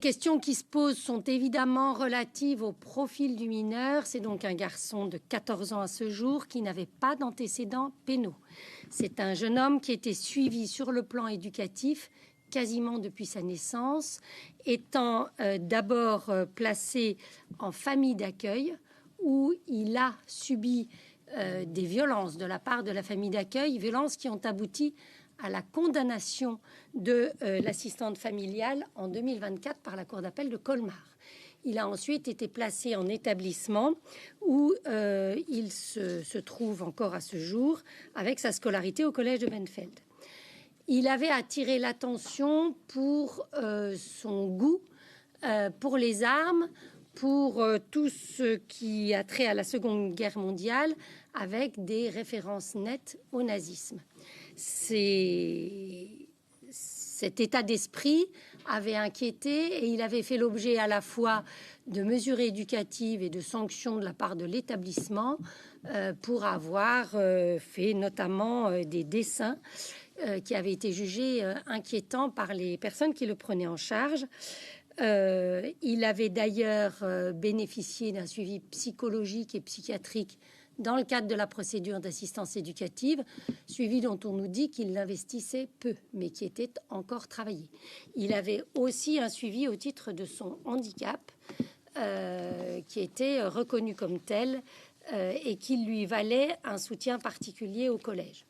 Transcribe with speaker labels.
Speaker 1: Les questions qui se posent sont évidemment relatives au profil du mineur. C'est donc un garçon de 14 ans à ce jour qui n'avait pas d'antécédents pénaux. C'est un jeune homme qui était suivi sur le plan éducatif quasiment depuis sa naissance, étant d'abord placé en famille d'accueil où il a subi des violences de la part de la famille d'accueil, violences qui ont abouti à la condamnation de l'assistante familiale en 2024 par la Cour d'appel de Colmar. Il a ensuite été placé en établissement où il se trouve encore à ce jour avec sa scolarité au collège de Benfeld. Il avait attiré l'attention pour son goût pour les armes, pour tout ce qui a trait à la Seconde Guerre mondiale, avec des références nettes au nazisme. Cet état d'esprit avait inquiété et il avait fait l'objet à la fois de mesures éducatives et de sanctions de la part de l'établissement pour avoir fait notamment des dessins qui avaient été jugés inquiétants par les personnes qui le prenaient en charge. Il avait d'ailleurs bénéficié d'un suivi psychologique et psychiatrique dans le cadre de la procédure d'assistance éducative, suivi dont on nous dit qu'il l'investissait peu, mais qui était encore travaillé. Il avait aussi un suivi au titre de son handicap, qui était reconnu comme tel et qui lui valait un soutien particulier au collège.